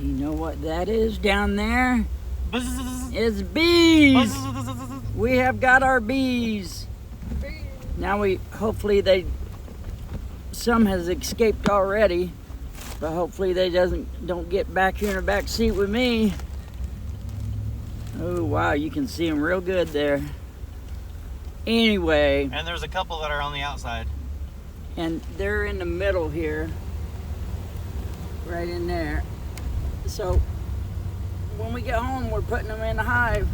Do you know what that is down there? Buzz. It's bees. Buzz. We have got our bees. Now hopefully some has escaped already, but hopefully they don't get back here in the back seat with me. Oh wow, you can see them real good there. Anyway. And there's a couple that are on the outside. And they're in the middle here. Right in there. So when we get home, we're putting them in the hive.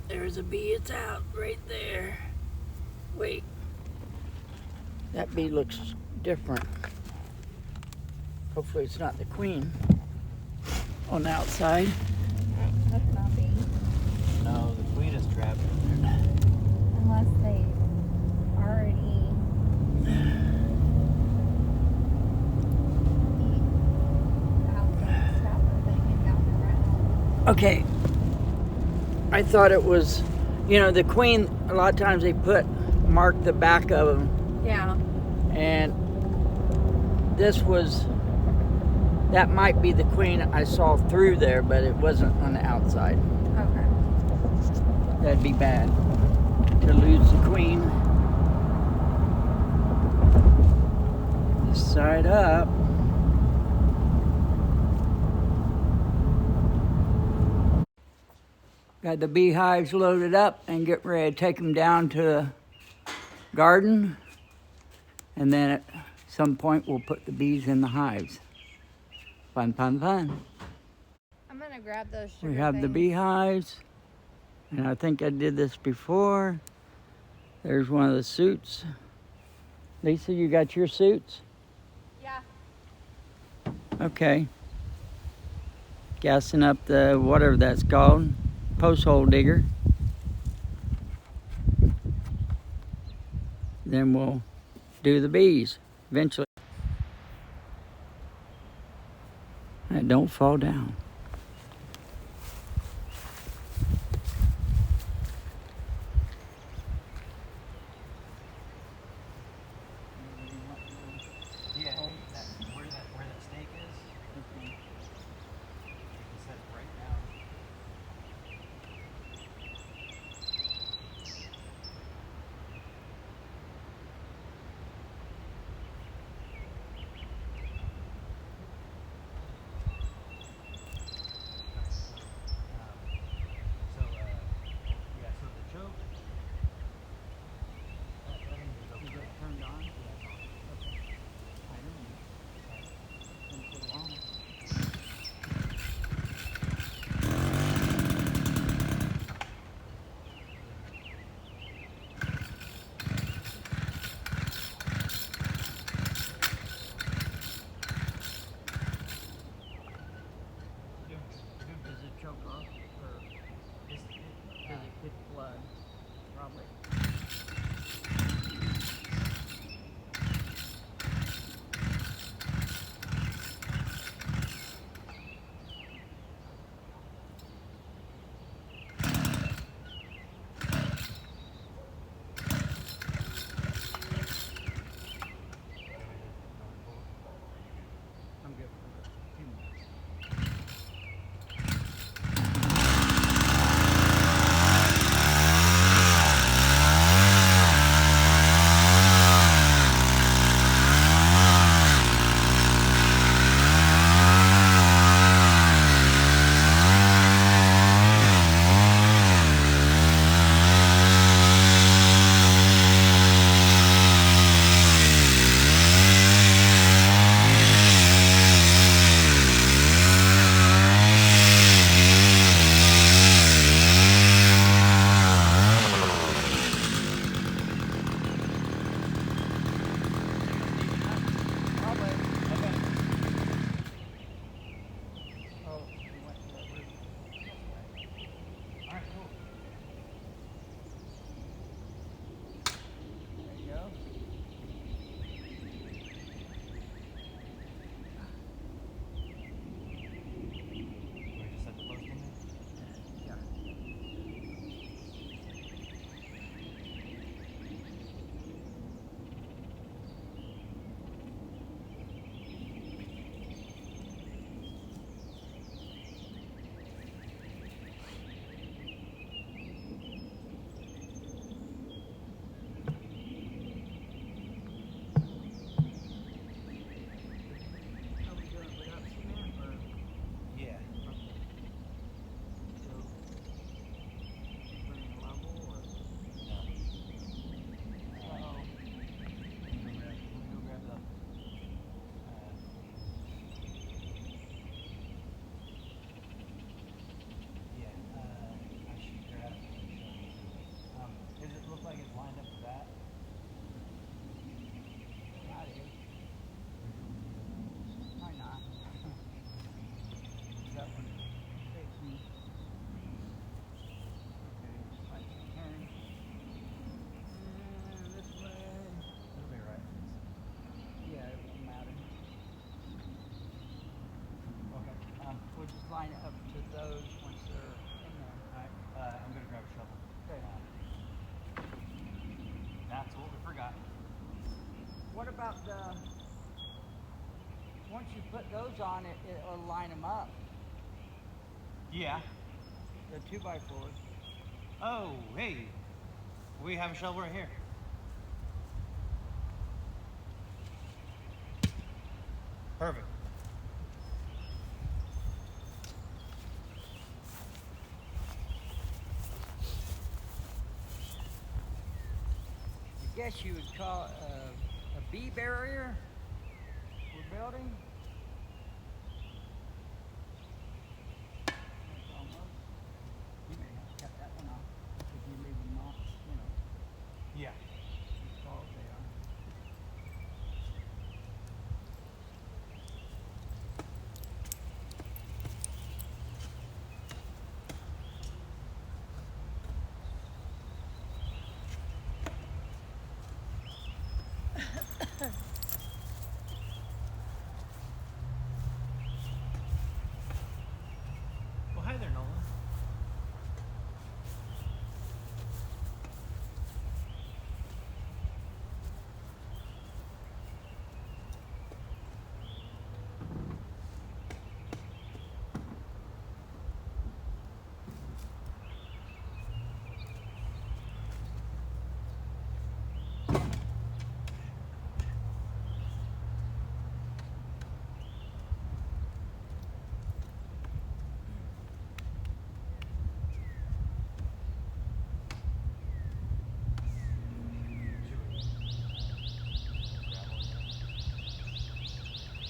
There's a bee, it's out right there. Wait. That bee looks different. Hopefully it's not the queen on the outside. That's not bee. No, the queen is trapped in there. Unless they already eat out the stopper thing and got around. Okay. I thought it was, the queen, a lot of times they mark the back of them. Yeah. And that might be the queen I saw through there, but it wasn't on the outside. Okay. That'd be bad to lose the queen. This side up. Got the beehives loaded up and get ready to take them down to the garden. And then at some point we'll put the bees in the hives. Fun, fun, fun. I'm gonna grab those sugar We have the things. beehives. And I think I did this before. There's one of the suits. Lisa, you got your suits? Yeah. Okay. Gassing up the, whatever that's called, post hole digger. Then we'll do the bees eventually. And don't fall down. Yeah, where that stake is. You can set it right down. So the choke. Is it turned on? Okay. I don't know. Didn't put it on. Does it choke off? Or does it get blood? Probably. I'm good for a few minutes. line it up to those once they're in there. Alright, I'm gonna grab a shovel. Okay. That's what we forgot. What about once you put those on it, it'll line them up, Yeah. the 2x4s. Oh, hey. We have a shovel right here. Perfect. I guess you would call it a bee barrier we're building. That's almost. You may have to cut that one off if you leave them off, Yeah. as tall as they are. Well, hi there, Nolan.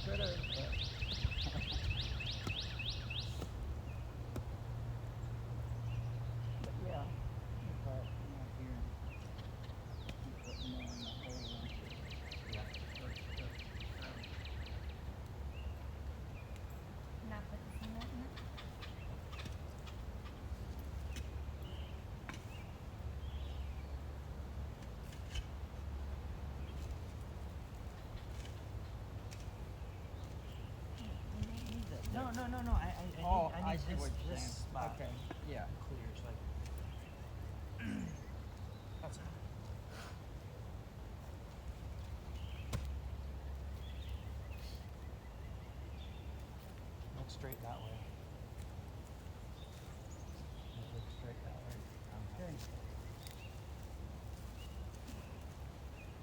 Could have, but yeah, but not here. Keep putting more in the hole once it Yeah. starts to, Not put the cement in it. You don't need that. No. I Oh, need, I see this, what you're this saying. spot Okay, yeah. clear so I can... That's it. Look straight that way. Look straight that way. Okay.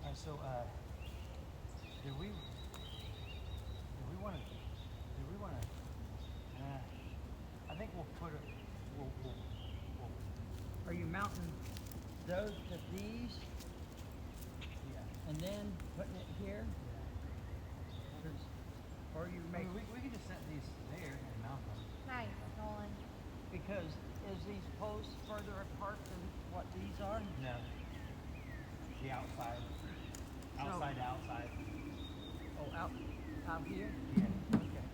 Alright, so do we want to? I think we'll put it. We'll Are you mounting those to these yeah. and then putting it here? 'Cause- or you I make, mean, we could just set these there and mount them. Nice, Nolan. because is these posts further apart than what these are? No. The outside. So- Outside to outside. Oh, out here? Yeah. Okay.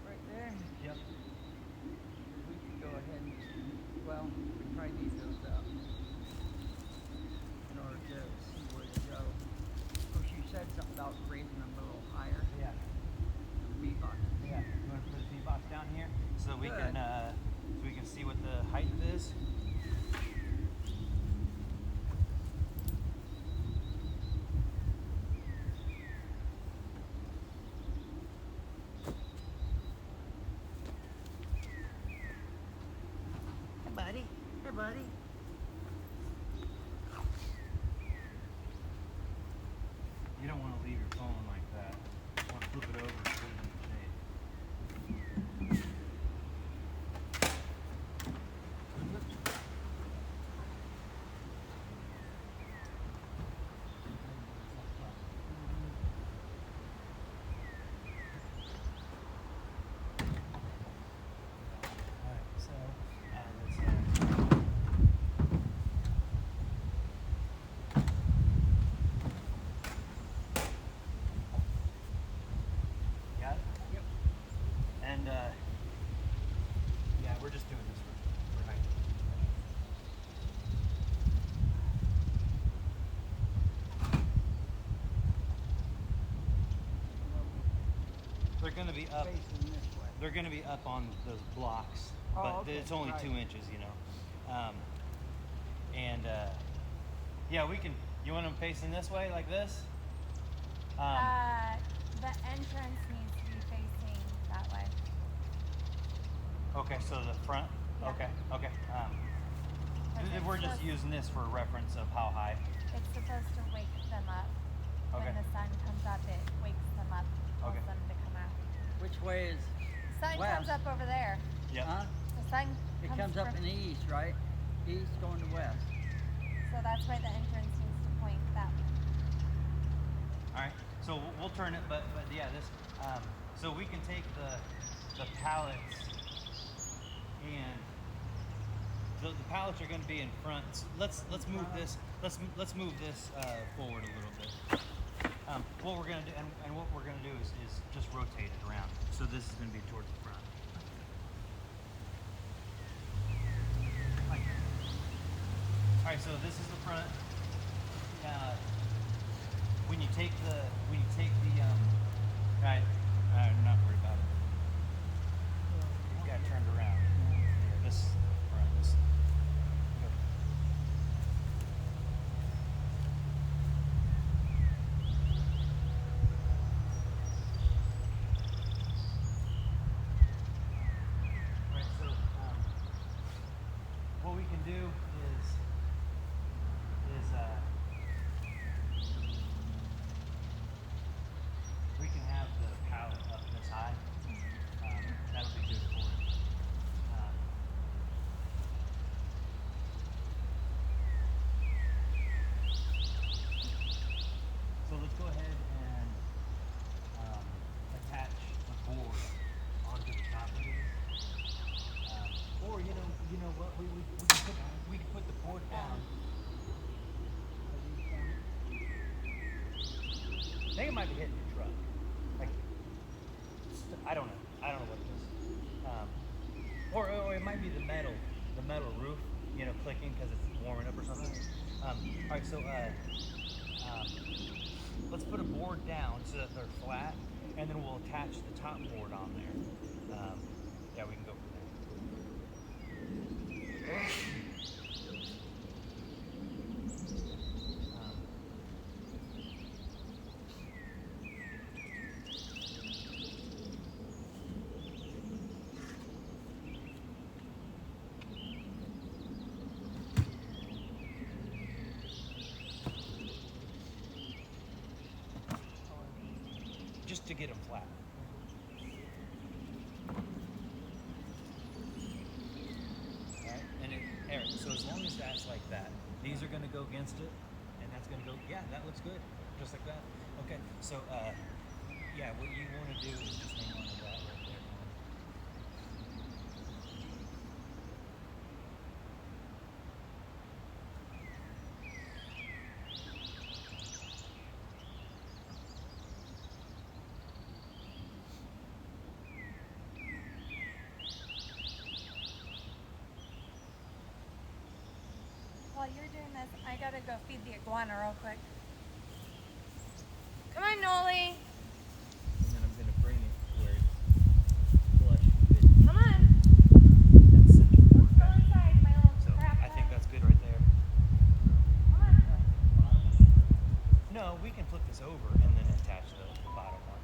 Right there? Yep. We could go ahead and, well, we probably need those up in order to see where they go. Of course, you said something about raising them a little higher, Yeah. the bee box. Yeah. You want to put a feed box down here so we Good. can see what the height is. Hey, buddy. Hey, buddy. You don't want to leave your phone like that. You want to flip it over and put it in the shade. Alright, so let's got it? Yep. And yeah, we're just doing this for height. They're gonna be up. Facing this way. they're going to be up on those blocks, Oh, but okay, it's only right. 2 inches, you know. Yeah, we can. You want them facing this way, like this? The entrance needs to be facing that way. Okay, so the front. Yeah. Okay. Okay, We're just so- using this for reference of how high. It's supposed to wake them up. Okay. When the sun comes up, it wakes them up, tells Okay. them to come out. Which way is Sun west? comes up over there. Yep. Huh? The sun It comes up in the east, right? East going to west. So that's why the entrance needs to point that way. All right. So we'll turn it, but yeah, this. So we can take the pallets and the pallets are going to be in front. So let's move this. Let's move this forward a little bit. What we're going to do, and what we're going to do is just rotate it around. So this is going to be towards the front. All right, so this is the front. When you take the I'm not worried about it. You got turned around. Yeah, this front. Go. Right, so what we can do is we can have the pallet up this high. That'll be good for it. So let's go ahead and attach the board onto the top of these. Or you know what, we can put the board down. I think it might be hitting the truck. Like, I don't know. I don't know what it is. Or it might be the metal roof, you know, clicking because it's warming up or something. All right, so let's put a board down so that they're flat, and then we'll attach the top board on there. Yeah, we can go from there. Just to get them flat. Alright, and Eric, so as long as that's like that, these are going to go against it, and that's going to go, yeah, that looks good, just like that. Okay, so, yeah, what you want to do is just hang on to that right there. While you're doing this, I gotta go feed the iguana real quick. Come on, Noli. And then I'm going to bring it where it's flush with Come on. that center board Let's go back. inside, my little So crap. I think that's good right there. Come on. No, we can flip this over and then attach the bottom one.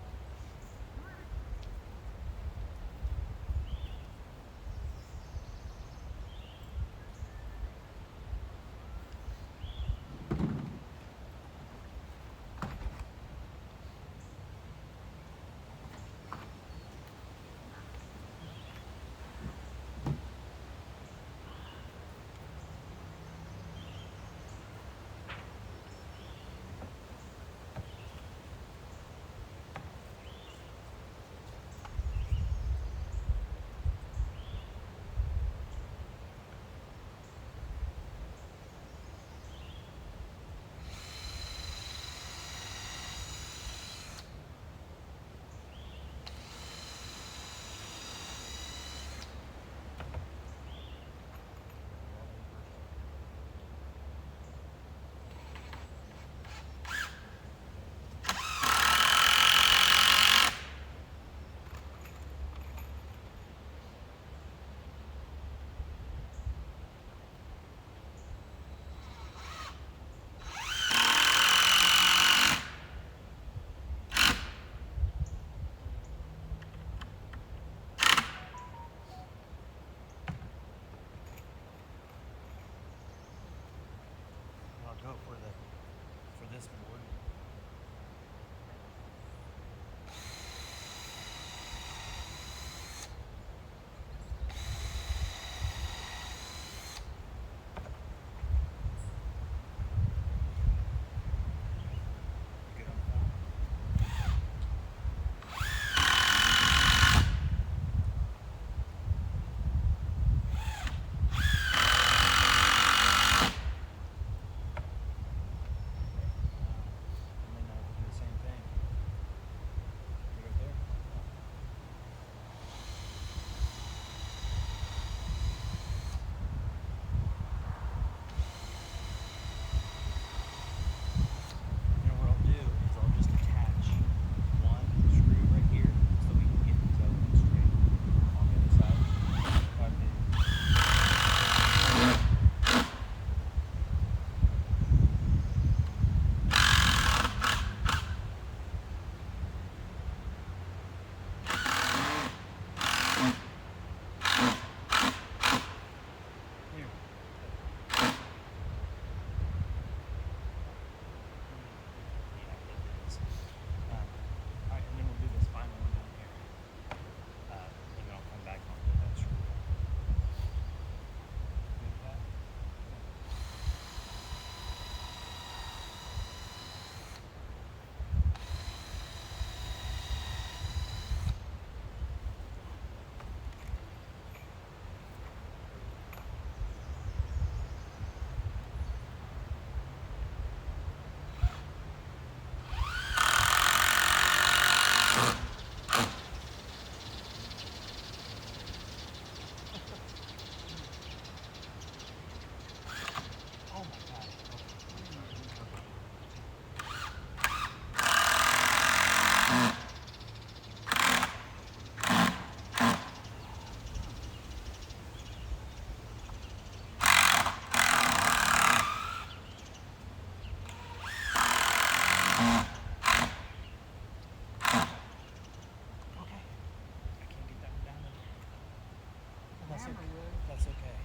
hammer okay. would. That's okay.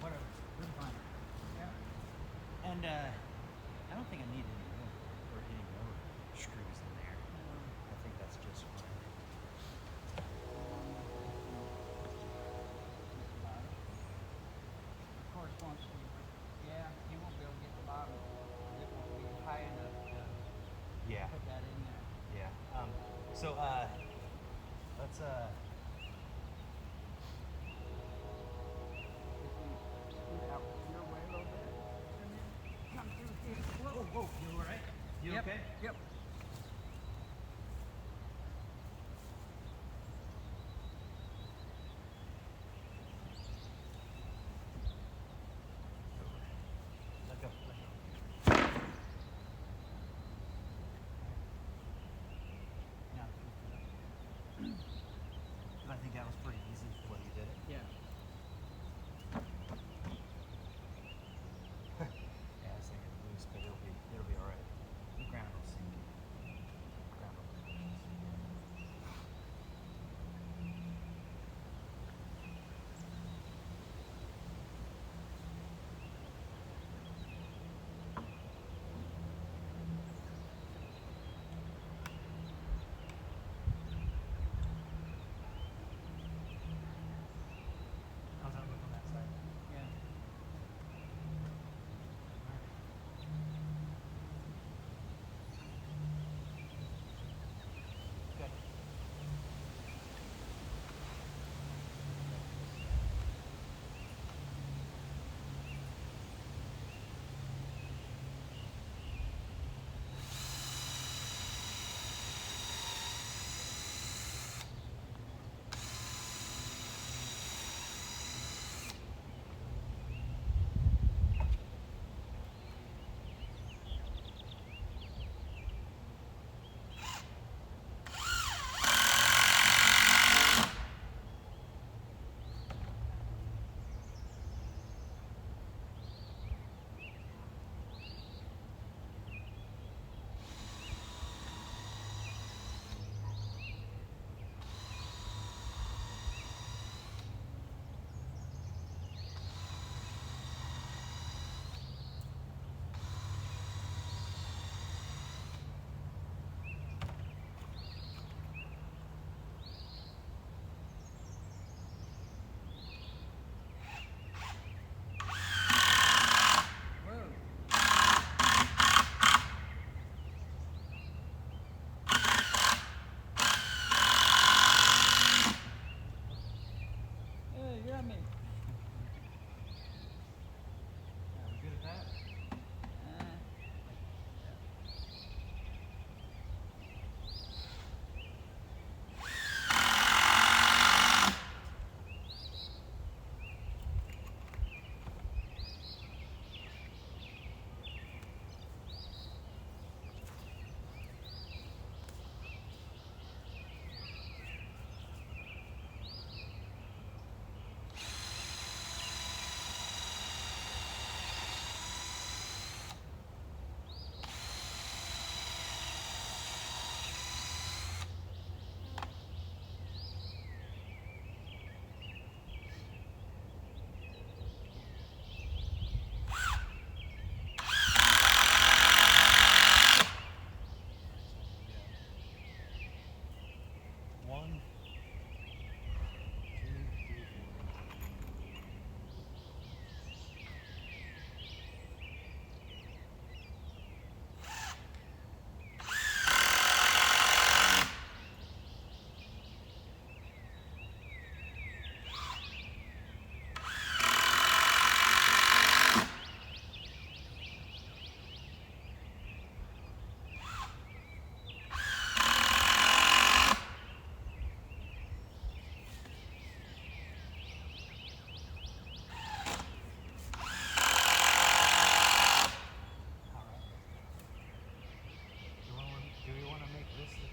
Whatever. We're fine. Yeah. And I don't think I need any more or any more screws in there. I think that's just fine. Of course, once we, yeah, you won't be able to get the bottom. It won't be high enough to Yeah. put that in there. Yeah. So let's If you scoot out your way a little bit, and then come through here. whoa, whoa, you all right? You Yep, okay? Yep. Let go. Let go. Now,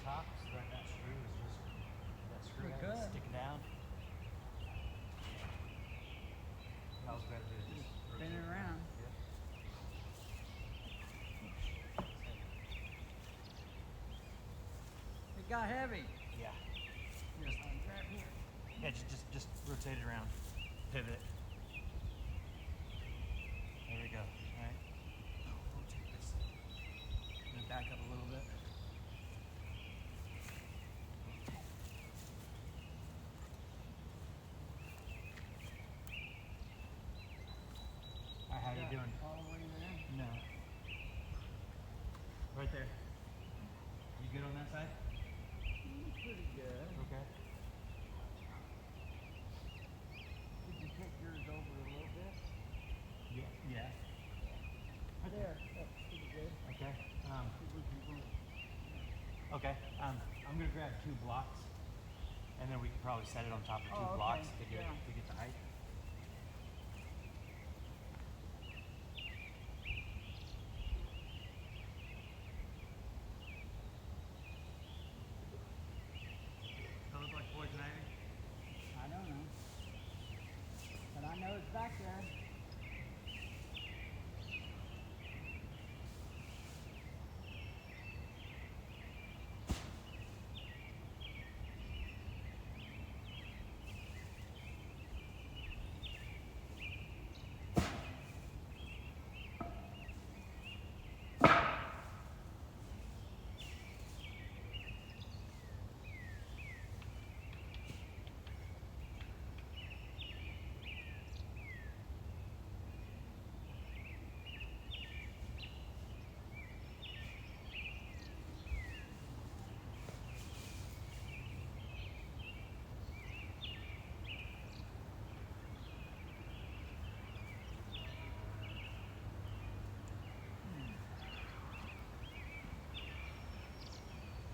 top so that screw is just that screw We head could. is sticking down. That was better to just Spin rotate it around. Yeah. It got heavy. Yeah. Just grab here. Yeah, just rotate it around. Pivot it. There we go. Alright. We'll take this. I'm gonna back up a little bit. Alright, how you doing? All the way there. No. Right there. You good on that side? Pretty good. Okay. Did you kick yours over a little bit? Yeah. Yeah. There. That's pretty good. Okay. We can go. Okay. I'm gonna grab 2 blocks, and then we can probably set it on top of 2 Oh, okay. blocks to get Yeah. to get the height. Does it look like poison ivy? I don't know. But I know it's back there.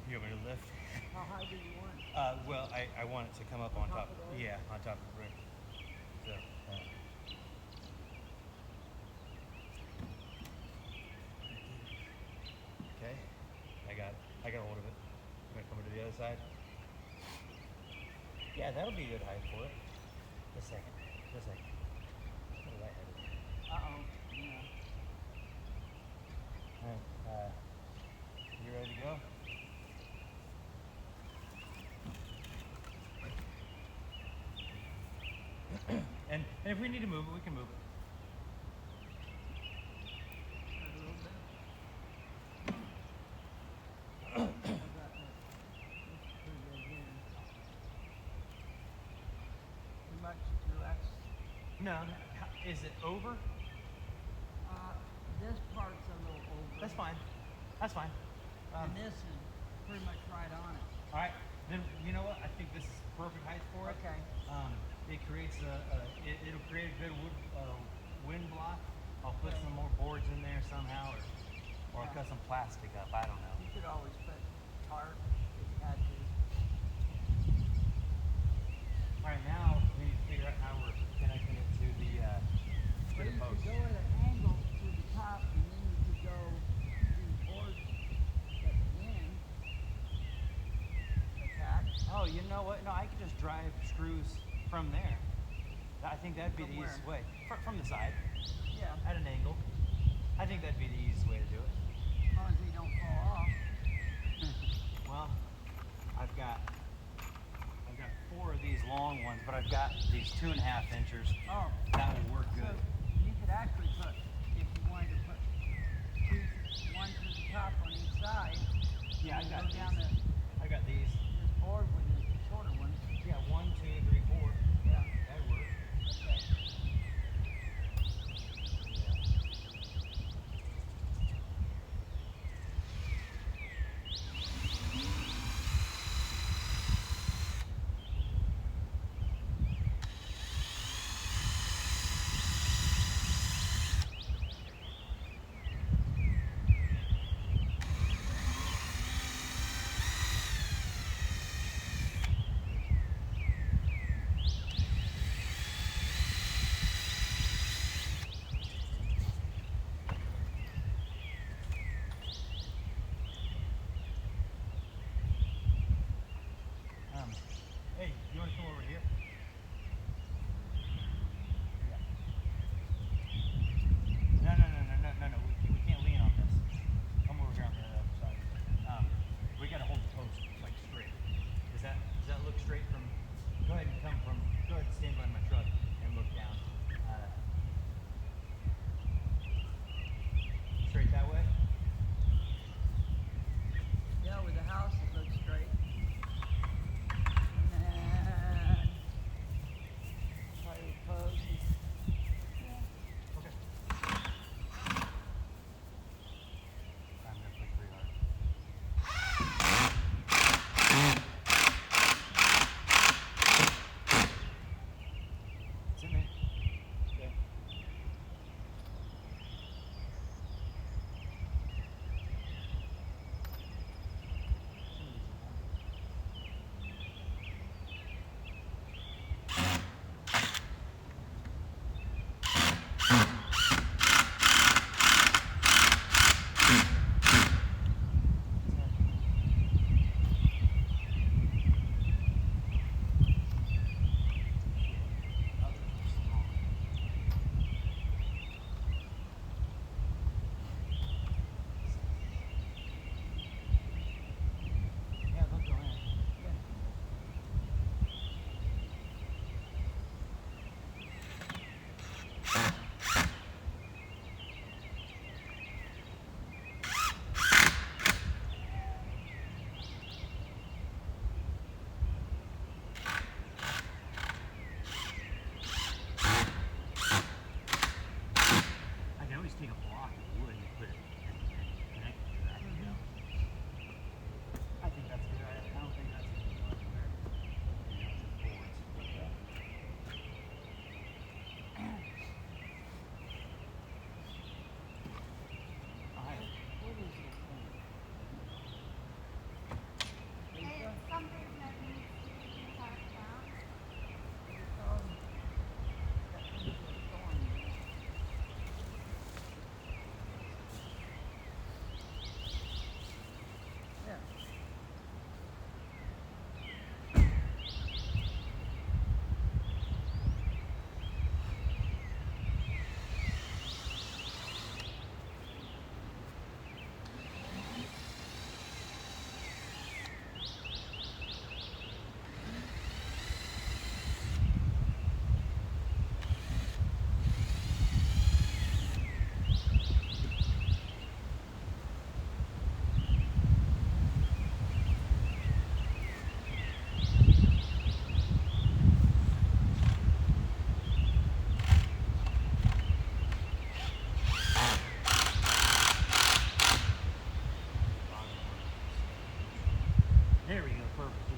You want me to lift? How high do you want? Well, I want it to come up on top. top of the Yeah, on top of the brick. So. Okay. I got hold of it. I'm gonna come over to the other side. Yeah, that'll be a good height for it. Just a second. Just a second. A little lightheaded. Uh-oh. Yeah. Alright, you ready to go? And if we need to move it, we can move it. A little bit. I got that. That's pretty good here. Too much relax. No, is it over? This part's a little over. That's fine. That's fine. And this is pretty much right on it. All right, then you know what? I think this is perfect height for it. Okay. It creates it'll create a good wind block. I'll put Okay. some more boards in there somehow, or I'll Yeah. cut some plastic up. I don't know. You could always put tarp if you had to. All right, now we need to figure out how we're connecting it to the Well, you post. could go at an angle to the top, and then you could go to the boards at the end. Like that. Oh, you know what? No, I could just drive screws from there. I think that'd be From the easiest where? way. From the side, Yeah. at an angle. I think that'd be the easiest way to do it. As long as they don't fall off. Well, I've got 4 of these long ones, but I've got these 2.5 inchers. Oh. That will work So good. you could actually put, if you wanted to put one to the top on each side. Yeah, I and got go down these. I got these. this board with the shorter ones. Yeah, 1, 2, 3, 4. Yeah. That'd work. Okay. Hey, you want to come over here? No, no, no, no, no, no, no. We can't lean on this. Come over here on the other side. We gotta hold the post like straight. Does that look straight from? Go ahead and come from. Go ahead and stand by my truck and look down. Straight that way. Yeah, with the house it looks straight. And then probably post. Okay. I'm gonna push pretty hard. It's in there. Okay. Yeah, they'll go in. I can always take a block of wood and put it and connect it to that, you know. I think that's a good idea. I don't think that's gonna go anywhere. You know, just boards. Yeah. Alright. What is this thing? It's something that needs to be tacked down. That thing's a thorn. Yeah. There we go, perfect.